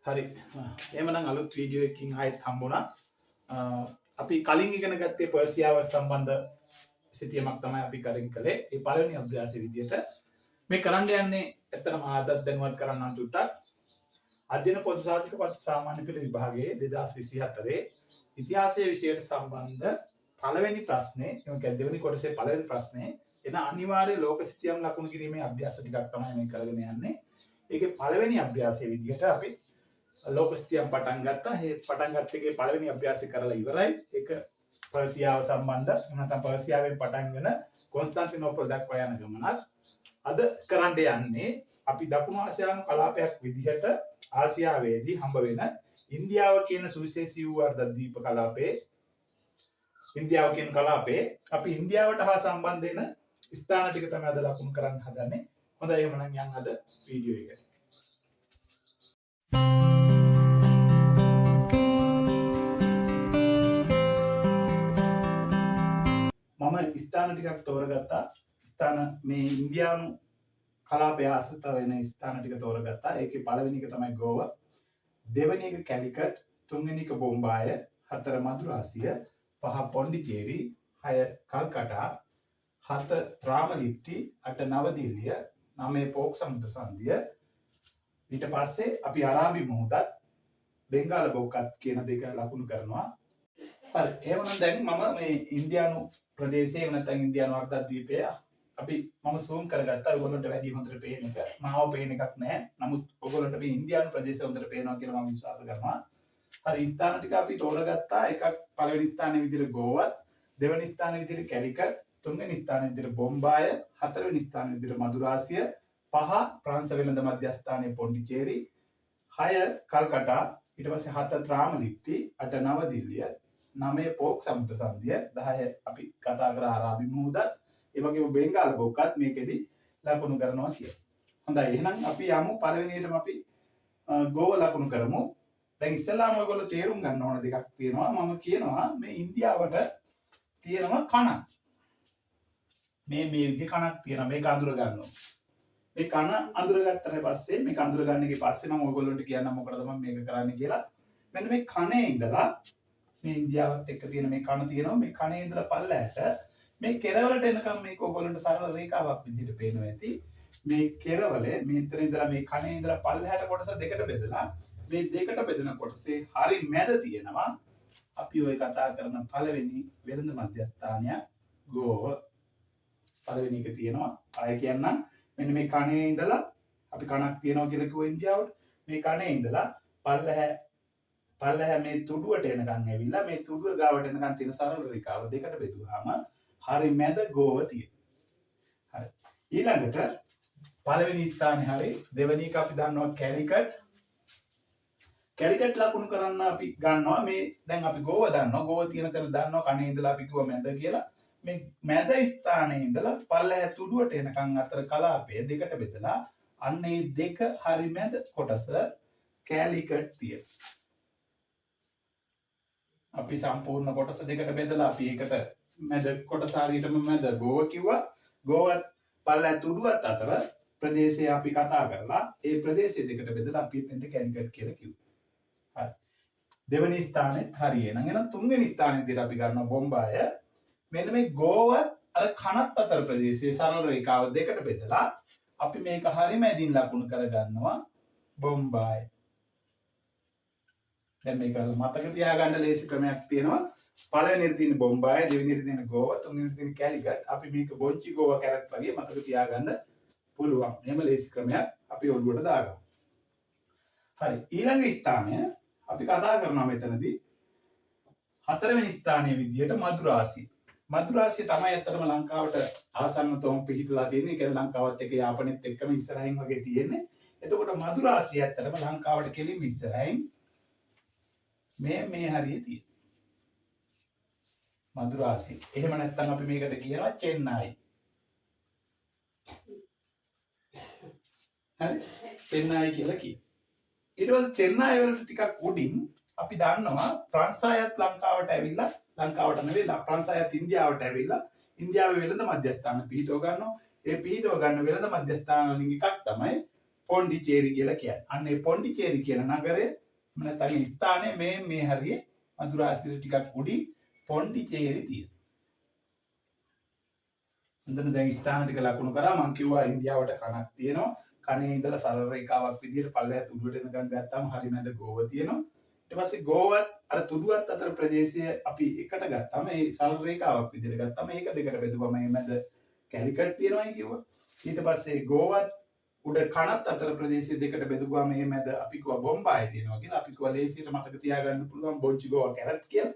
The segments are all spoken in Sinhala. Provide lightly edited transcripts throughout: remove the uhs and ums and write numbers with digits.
හරි. එහෙමනම් අලුත් වීඩියෝ එකකින් ආයෙත් හම්බුණා. අපි කලින් ඉගෙන ගත්තේ පර්සියාව සම්බන්ධ සිතියමක් තමයි අපි කලින් කළේ. ඒ පළවෙනි අභ්‍යාසයේ විදිහට මේ කරන්න යන්නේ ඇත්තටම ආදත් දැනුවත් කරන්න චුට්ටක්. අධ්‍යයන පොදු සාධක පත්‍ර සාමාන්‍ය පෙළ විභාගයේ 2024 ඉතිහාසයේ විෂයට සම්බන්ධ පළවෙනි ප්‍රශ්නේ, එමු කියන්නේ දෙවෙනි කොටසේ පළවෙනි ප්‍රශ්නේ එන අනිවාර්ය ලෝක සිතියම් ලකුණු කිරීමේ අභ්‍යාස ටිකක් තමයි මේ කරගෙන යන්නේ. ඒකේ පළවෙනි අභ්‍යාසයේ විදිහට අපි ලෝක සිතියම් පටන් ගත්තා. මේ පටන් ගත්ත එකේ පළවෙනි අභ්‍යාසය කරලා ඉවරයි. ඒක පර්සියාව සම්බන්ධ නැත්නම් පර්සියාවෙන් පටන්ගෙන කොන්ස්ටන්ටිනෝපල් දක්වා යන ගමනක්. අද කරන්න යන්නේ අපි දකුණු ආසියානු කලාපයක් විදිහට ආසියාවේදී හම්බ වෙන ඉන්දියාව කියන සුවිශේෂී වූ අර්ධ දීප කලාපයේ ඉන්දියාව කියන කලාපයේ අපි ඉන්දියාවට හා සම්බන්ධ වෙන ස්ථාන ටික තමයි අද ලකුණු කරන්න හදන්නේ. හොඳයි එහෙනම් යන් අද වීඩියෝ එකට. මම ස්ථාන ටිකක් තෝරගත්තා. ස්ථාන මේ ඉන්දියානු කලාපය ආශ්‍රිත වෙන ස්ථාන ටික තෝරගත්තා. ඒකේ පළවෙනි එක තමයි ගෝව, දෙවෙනි එක කැලිකට්, තුන්වෙනි එක බොම්බාය, හතර මදුරාසිය, පහ පොන්ඩිචේරි, හය කල්කටා, හත රාමලිප්ටි, අට නවදිල්ලිය, නවය පෝක් සමුද්‍ර සංධිය. ඊට පස්සේ අපි අරාබි මුහුදත් බෙන්ගාල බොක්කත් කියන දෙක ලකුණු කරනවා. හරි. එහෙනම් දැන් මම මේ ඉන්දියානු ප්‍රදේශයේ නැත්නම් ඉන්දියානු අර්ධද්වීපය අපි මම zoom කරගත්තා. ඔයගොල්ලන්ට වැඩි හොඳට පේන එක. මාව පේන එකක් නැහැ. නමුත් ඔයගොල්ලන්ට මේ ඉන්දියානු ප්‍රදේශය හොඳට පේනවා කියලා මම විශ්වාස කරනවා. හරි. ස්ථාන ටික අපි තෝරගත්තා. එකක් පළවෙනි ස්ථානයේ විදිහට ගෝවත්, දෙවෙනි ස්ථානයේ විදිහට කැලිකට්, තුන්වෙනි ස්ථානයේ විදිහට බොම්බාය, හතරවෙනි ස්ථානයේ විදිහට මදුරාසිය, පහ ප්‍රංශ වෙළඳ මධ්‍යස්ථානයේ පොන්ඩිචේරි, හය කල්කටා, ඊට පස්සේ හත ත්‍රාමලිප්ති, අට නවදිල්ලිය, නවය පෝක් සමුද්‍ර සංධිය, 10 අපි කතා කර අරාබි මුහුදත්, ඒ වගේම බෙන්ගාල බොක්කත් මේකෙදි ලකුණු කරනවා කියලා. හොඳයි. එහෙනම් අපි යමු පළවෙනියටම අපි ගෝව ලකුණු කරමු. දැන් ඉස්සෙල්ලාම ඔයගොල්ලෝ තේරුම් ගන්න ඕන දෙකක් තියෙනවා. මම කියනවා මේ ඉන්දියාවට තියෙනවා කණක්. මේ විදිහ කණක් තියෙනවා. මේක අඳුර ගන්න ඕන. මේ කන අඳුරගත්තට පස්සේ මේක අඳුර ගන්න එකේ පස්සේ මම ඔයගොල්ලන්ට කියන්නම් මොකටද මම මේක කරන්නේ කියලා. මෙන්න මේ කනේ ඉඳලා මේ ඉන්දියාවත් එක්ක තියෙන මේ කන තියෙනවා. මේ කනේ ඉඳලා පල්ලයට මේ කෙරවලට එනකම් මේක ඔයගොල්ලන්ට සරල රේඛාවක් විදිහට පේනවා ඇති. මේ කෙරවලේ මෙතන ඉඳලා මේ කනේ ඉඳලා පල්ලයට කොටස දෙකට බෙදලා මේ දෙකට බෙදෙන කොටසේ හරි මැද තියෙනවා අපි ඔය කතා කරන පළවෙනි වෙළඳ මධ්‍යස්ථානය ගෝව. පළවෙනි එක තියෙනවා. ආයෙ කියන්නම්. මෙන්න මේ කනේ ඉඳලා අපි කණක් තියනවා කියලා කිව්ව ඉන්දියාවට. මේ කනේ ඉඳලා පල්ලහැ මේ තුඩුවට එනකන් ඇවිල්ලා මේ තුඩුව ගාවට එනකන් තියෙන සරල රේඛාව දෙකට බෙදුවාම හරි මැද ගෝව තියෙනවා. හරි. ඊළඟට පළවෙනි ස්ථානේ හරි, දෙවෙනි එක අපි දන්නවා කැලිකට්. කැලිකට් ලකුණු කරන්න අපි ගන්නවා මේ දැන් අපි ගෝව දන්නවා. ගෝව තියෙන තැන දන්නවා කනේ ඉඳලා අපි කිව්ව මැද කියලා. මේ මැද ස්ථානයේ ඉඳලා පල්ලහැ තුඩුවට එනකන් අතර කලාපය දෙකට බෙදලා අන්නේ දෙක හරි මැද කොටස කැලිකට් තියෙනවා. අපි සම්පූර්ණ කොටස දෙකට බෙදලා අපි ඒකට මැද කොටස හරියටම මැද ගෝව කිව්වා. ගෝවත් පල්ලහැ තුඩුවත් අතර ප්‍රදේශය අපි කතා කරලා ඒ ප්‍රදේශය දෙකට බෙදලා අපි එතෙන්ට කැලිකට් කියලා කිව්වා. හරි. දෙවෙනි ස්ථානෙත් හරියනම් එහෙනම් තුන්වෙනි ස්ථානෙ විදිහට අපි ගන්නවා බොම්බාය. මෙන්න මේ ගෝවත් අර කනත් අතර ප්‍රදේශයේ සරල රේඛාව දෙකට බෙදලා අපි මේක හරි මැදින් ලකුණු කරගන්නවා බොම්බාය. දැන් මේක මතක තියාගන්න ලේසි ක්‍රමයක් තියෙනවා. පළවෙනියට තියෙන බොම්බාය, දෙවෙනියට තියෙන ගෝව, තුන්වෙනියට තියෙන කැලිකට්. අපි මේක බොන්චි ගෝව කැරට් වගේ මතක තියාගන්න පුළුවන්. එහෙම ලේසි ක්‍රමයක් අපි ඔළුවට දාගමු. හරි. ඊළඟ ස්ථානය අපි කතා කරනවා මෙතනදී හතරවෙනි ස්ථානයේ විදියට මදුරාසිය. මදුරාසිය තමයි ඇත්තටම ලංකාවට ආසන්නතම පිහිටලා තියෙන්නේ. ඒ කියන්නේ ලංකාවත් එක්ක යාපනයත් එක්කම ඉස්සරහින් වගේ තියෙන්නේ. එතකොට මදුරාසිය ඇත්තටම ලංකාවට කෙලින්ම ඉස්සරහින් මේ හරිය තියෙනවා. මදුරාසිය. එහෙම නැත්නම් අපි මේකට කියනවා චෙන්නයි. හරි? චෙන්නයි කියලා කියනවා. ඊට පස්සේ චෙන්නයි වලට ටිකක් උඩින් අපි දන්නවා ප්‍රංශායත් ලංකාවට ඇවිල්ලා ලංකාවට නෙවෙයි ප්‍රංශායත් ඉන්දියාවට ඇවිල්ලා ඉන්දියාවේ වෙළඳ මධ්‍යස්ථාන පිහිටව ගන්නවා. ඒ පිහිටව ගන්න වෙළඳ මධ්‍යස්ථාන වලින් එකක් තමයි පොන්ඩිචේරි කියලා කියන්නේ. අන්න ඒ පොන්ඩිචේරි කියන නගරය නැත්නම් ස්ථානයේ මේ හරියේ මදුරාසිර ටිකක් උඩින් පොන්ඩිචේරි තියෙනවා. හොඳට දැන් ස්ථාන ටික ලකුණු කරා. මම කිව්වා ඉන්දියාවට කණක් තියෙනවා. කණේ ඉඳලා සරල රේඛාවක් විදිහට පල්ලෙහාට උඩට එනකන් ගත්තාම හරි මැද ගෝව තියෙනවා. ඊට පස්සේ ගෝවත් අර තුඩුවත් අතර ප්‍රදේශය අපි එකට ගත්තාම ඒ සරල රේඛාවක් විදිහට ගත්තාම ඒක දෙකට බෙදුවම මේ මැද කැලිකට් තියෙනවායි කිව්වා. ඊට පස්සේ ගෝවත් උඩ කනත් අතර ප්‍රදේශය දෙකට බෙදුවාම මේ මැද අපි කිව්වා බොම්බාය තියෙනවා කියලා. අපි කිව්වා ලේසියට මතක තියාගන්න පුළුවන් බොන්චි ගෝවා කැරට් කියලා.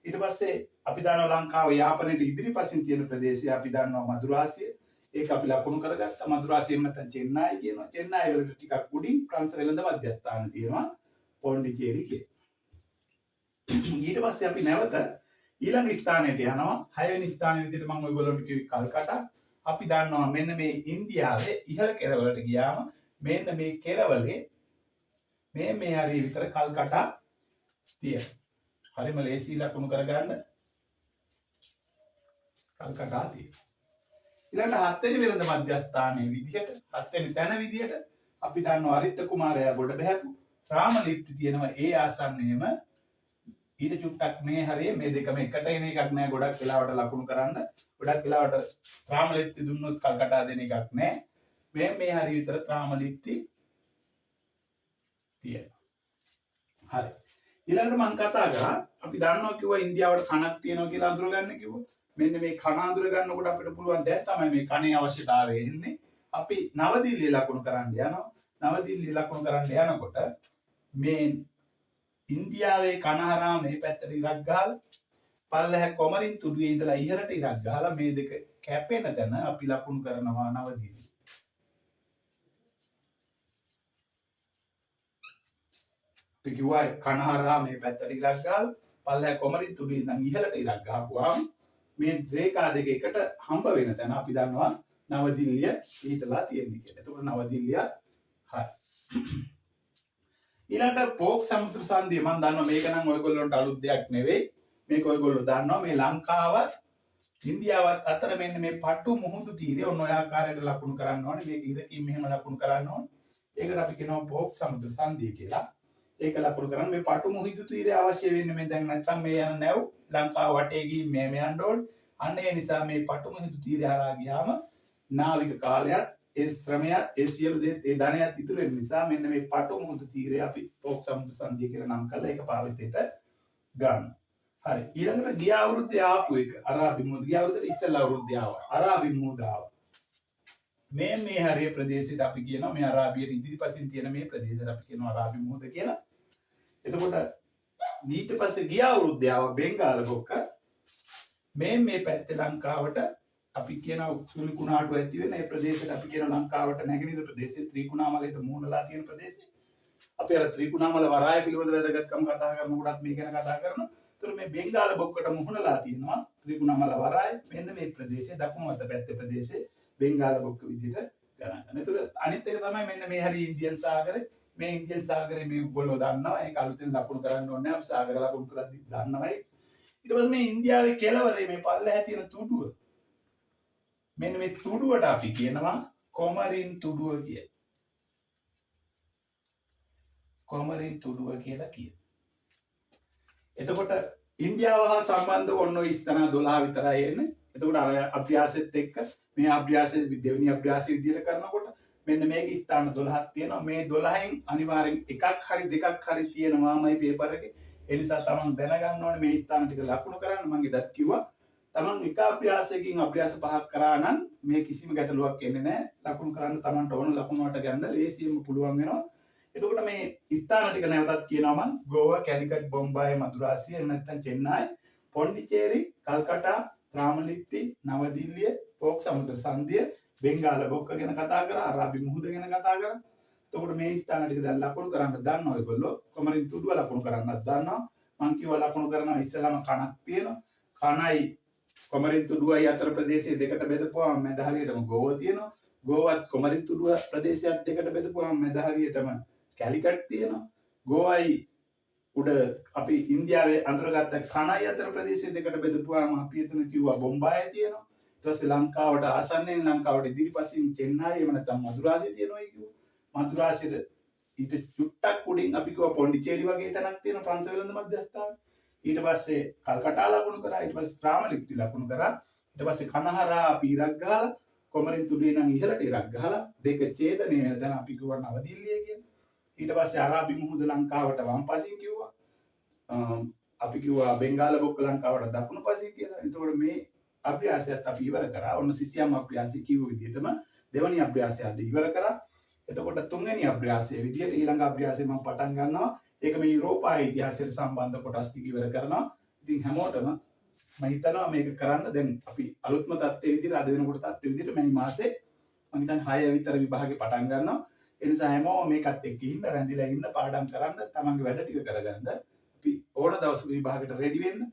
ඊට පස්සේ අපි දන්නවා ලංකාව යාපනයේ ඉදිරිපසින් තියෙන ප්‍රදේශය අපි දන්නවා මදුරාසිය. ඒක අපි ලකුණු කරගත්තා. මදුරාසියෙන් නැත්නම් චෙන්නයි කියනවා. චෙන්නයි වලට ටිකක් උඩින් ප්‍රංශ වෙළඳ මධ්‍යස්ථාන තියෙනවා. පොන්ඩිචේරි කියලා. ඊට පස්සේ අපි නැවත ඊළඟ ස්ථානයට යනවා. 6 වෙනි ස්ථානයේ විදිහට මම ඔයගොල්ලන්ට කිව්වේ කල්කටා. අපි දන්නවා මෙන්න මේ ඉන්දියාවේ ඉහළ කෙරවලට ගියාම මෙන්න මේ කෙරවලේ මේ හරිය විතර කල්කටා තියෙනවා. හරිම ලේසි ලකුණු කරගන්න කල්කටා තියෙනවා. ඊළඟට 7 වෙනි වෙළඳ මධ්‍යස්ථානයේ විදිහට 7 වෙනි තැන විදිහට අපි දන්නවා අරිට්ඨ කුමාරයා ගොඩ බහැපු රාමලිප්ති තියෙනවා. ඒ ආසන්නයේම ඊට චුට්ටක් මේ හරිය මේ දෙකම එකට එන එකක් නෑ. ගොඩක් වෙලාවට ලකුණු කරන්න ගොඩක් වෙලාවට රාමලිප්ති දුන්නොත් කල්කටා දෙන එකක් නෑ. මේ හරිය විතර රාමලිප්ති තියෙනවා. හරි. ඊළඟට මම කතා කරා අපි දන්නවා කිව්වා ඉන්දියාවට කණක් තියෙනවා කියලා අඳුරගන්න කිව්වා. මෙන්න මේ කණ අඳුර ගන්නකොට අපිට පුළුවන් දැන් තමයි මේ කණේ අවශ්‍යතාවය එන්නේ. අපි නවදිල්ලිය ලකුණු කරන්න යනවා. නවදිල්ලිය ලකුණු කරන්න යනකොට මේ ඉන්දියාවේ කණහරා මේ පැත්තට ඉරක් ගහලා පල්ලෙහා කොමරින් තුඩුවේ ඉඳලා ඉහළට ඉරක් ගහලා මේ දෙක කැපෙන තැන අපි ලකුණු කරනවා නවදිල්ලිය. අපි කිව්වා කණහරා මේ පැත්තට ඉරක් ගහලා පල්ලෙහා කොමරින් තුඩුවේ ඉඳන් ඉහළට ඉරක් ගහපුවාම මේ රේඛා දෙක එකට හම්බ වෙන තැන අපි දන්නවා නවදිල්ලිය ඊටලා තියෙන්නේ කියලා. එතකොට නවදිල්ලිය හරි. ඊළඟට පෝක් සමුද්‍ර සංධිය මම දන්නවා මේක නම් ඔයගොල්ලන්ට අලුත් දෙයක් නෙවෙයි. මේක ඔයගොල්ලෝ දන්නවා මේ ලංකාවත් ඉන්දියාවත් අතර මෙන්න මේ පටු මුහුදු තීරය ඔන්න ඔය ආකාරයට ලකුණු කරන්න ඕනේ. මේක ඉරකින් මෙහෙම ලකුණු කරන්න ඕනේ. ඒකට අපි කියනවා පෝක් සමුද්‍ර සංධිය කියලා. ඒක ලකුණු කරන්න මේ පටු මුහුදු තීරය අවශ්‍ය වෙන්නේ මේ දැන් නැත්තම් මේ යන නැව් ලංකාව වටේ ගිහින් මෙහෙම යන්න ඕනේ. අන්න ඒ නිසා මේ පටු මුහුදු තීරය හරහා ගියාම නාවික කාලයත් ඒ ශ්‍රමයත් ඒ සියලු දේ ඒ ධනයත් ඉතුරු වෙන නිසා මෙන්න මේ පටු මුහුදු තීරය අපි පෝක් සමුද්‍ර සංධිය කියලා නම් කරලා ඒක පාවිච්චියට ගන්න. හරි. ඊළඟට ගිය අවුරුද්දේ ආපු එක අරාබි මුහුද ගිය අවුරුද්දේ ඉස්සෙල්ලා අවුරුද්දේ ආවා. අරාබි මුහුද ආවා. මේ හරිය ප්‍රදේශයට අපි කියනවා මේ අරාබියට ඉදිරිපසින් තියෙන මේ ප්‍රදේශයට අපි කියනවා අරාබි මුහුද කියලා. එතකොට ඊට පස්සේ ගිය අවුරුද්දේ ආවා බෙන්ගාල බොක්ක. මේ පැත්තේ ලංකාවට අපි කියන සුළි කුණාටු ඇති වෙන ඒ ප්‍රදේශයට අපි කියන ලංකාවට නැගෙනහිර ප්‍රදේශයේ ත්‍රිකුණාමලයට මුහුණලා තියෙන ප්‍රදේශය. අපි අර ත්‍රිකුණාමල වරාය පිළිබඳ වැදගත්කම කතා කරනකොටත් මේ ගැන කතා කරනවා. ඒතර මේ බෙන්ගාල බොක්කට මුහුණලා තියෙනවා ත්‍රිකුණාමල වරාය. මෙන්න මේ ප්‍රදේශයේ දකුණු අත පැත්තේ ප්‍රදේශයේ බෙන්ගාල බොක්ක විදිහට ගණන් කරනවා. ඒතර අනිත් එක තමයි මෙන්න මේ හරි ඉන්දියන් සාගරේ. මේ ඉන්දියන් සාගරේ මේ ගොල්ලෝ දන්නවා. ඒක අලුතෙන් ලකුණු කරන්න ඕනේ. අපි සාගර ලකුණු කරද්දි දන්නවයි. ඊට පස්සේ මේ ඉන්දියාවේ කෙළවරේ මේ පල්ලෙහා තියෙන තුඩුව මෙන්න මේ තුඩුවට අපි කියනවා කොමරින් තුඩුව කියලා. කොමරින් තුඩුව කියලා කියනවා. එතකොට ඉන්දියාව හා සම්බන්ධව ඔන්න ඔය ස්ථාන 12 විතරයි එන්නේ. එතකොට අර අභ්‍යාසෙත් එක්ක මේ අභ්‍යාසයේ දෙවෙනි අභ්‍යාසය විදිහට කරනකොට මෙන්න මේක ස්ථාන 12ක් තියෙනවා. මේ 12න් අනිවාර්යෙන් එකක් හරි දෙකක් හරි තියෙනවාමයි පේපර් එකේ. ඒ නිසා තමන් දැනගන්න ඕනේ මේ ස්ථාන ටික ලකුණු කරන්න. මම ඉදත් කිව්වා තමන් එක අභ්‍යාසයකින් අභ්‍යාස 5ක් කරා නම් මේ කිසිම ගැටලුවක් එන්නේ නැහැ. ලකුණු කරන්න තමන්ට ඕන ලකුණු වලට ගන්න ලේසියෙන්ම පුළුවන් වෙනවා. එතකොට මේ ස්ථාන ටික නැවතත් කියනවා මම ගෝවා, කැලිකට්, බොම්බායි, මදුරාසිය, එහෙම නැත්නම් චෙන්නයි, පොන්ඩිචේරි, කල්කටා, රාමලිප්ති, නවදිල්ලිය, පෝක් සමුද්‍ර සංධිය, බෙන්ගාල බොක්ක ගැන කතා කරා, අරාබි මුහුද ගැන කතා කරා. එතකොට මේ ස්ථාන ටික දැන් ලකුණු කරන්න දන්නවා ඔයගොල්ලෝ. කොමරින් තුඩුව ලකුණු කරන්නත් දන්නවා. මම කිව්වා ලකුණු කරනවා ඉස්සෙල්ලාම කණක් තියෙනවා. කණයි කොමරින් තුඩුවයි අතර ප්‍රදේශයේ දෙකට බෙදපුවාම මැද හරියටම ගෝව තියෙනවා. ගෝවත් කොමරින් තුඩුව ප්‍රදේශයත් දෙකට බෙදපුවාම මැද හරියටම කැලිකට් තියෙනවා. ගෝවයි උඩ අපි ඉන්දියාවේ අඳුරගත්ත කණයි අතර ප්‍රදේශයේ දෙකට බෙදපුවාම අපි එතන කිව්වා බොම්බාය තියෙනවා. ඊට පස්සේ ලංකාවට ආසන්නයෙන් ලංකාවට ඉදිරිපසින් චෙන්නයි එහෙම නැත්නම් මදුරාසිය තියෙනවා කිව්වා. මදුරාසිර ඊට චුට්ටක් උඩින් අපි කිව්වා පොන්ඩිචේරි වගේ තැනක් තියෙන ප්‍රංශ වෙළඳ මධ්‍යස්ථාන. ඊට පස්සේ කල්කටා ලකුණු කරා. ඊට පස්සේ ත්‍රාමලිප්ති ලකුණු කරා. ඊට පස්සේ කනහරා අපි ඉරක් ගහලා කොමරින් තුඩේ නම් ඉහළට ඉරක් ගහලා දෙක ඡේදනය වෙන තැන අපි කිව්වා නවදිල්ලිය කියන. ඊට පස්සේ අරාබි මුහුද ලංකාවට වම් පසින් කිව්වා. අපි කිව්වා බෙන්ගාල බොක්ක ලංකාවට දකුණු පසින් කියලා. එතකොට මේ අභ්‍යාසයත් අපි ඉවර කරා. ඔන්න සිතියම් අභ්‍යාසය කිව්ව විදිහටම දෙවැනි අභ්‍යාසය අද ඉවර කරා. එතකොට තුන්වෙනි අභ්‍යාසයේ විදිහට ඊළඟ අභ්‍යාසය මම පටන් ගන්නවා. ඒක මේ යුරෝපායේ ඉතිහාසයට සම්බන්ධ කොටස් ටික ඉවර කරනවා. ඉතින් හැමෝටම මම හිතනවා මේක කරන්න දැන් අපි අලුත්ම තත්ත්වයේ විදිහට අද වෙනකොට තත්ත්වයේ විදිහට මේ මාසේ මම හිතන්නේ 6 විතර විභාගේ පටන් ගන්නවා. ඒ නිසා හැමෝම මේකත් එක්ක ඉන්න රැඳිලා ඉන්න පාඩම් කරන්න තමන්ගේ වැඩ ටික කරගන්න. අපි ඕන දවසක විභාගයට රෙඩි වෙන්න.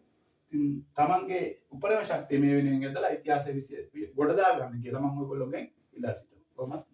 ඉතින් තමන්ගේ උපරිම ශක්තිය මේ වෙනුවෙන් යොදලා ඉතිහාස විෂය ගොඩ දා ගන්න කියලා මම ඔයගොල්ලෝගෙන් ඉල්ලා සිටිනවා. කොහොමද?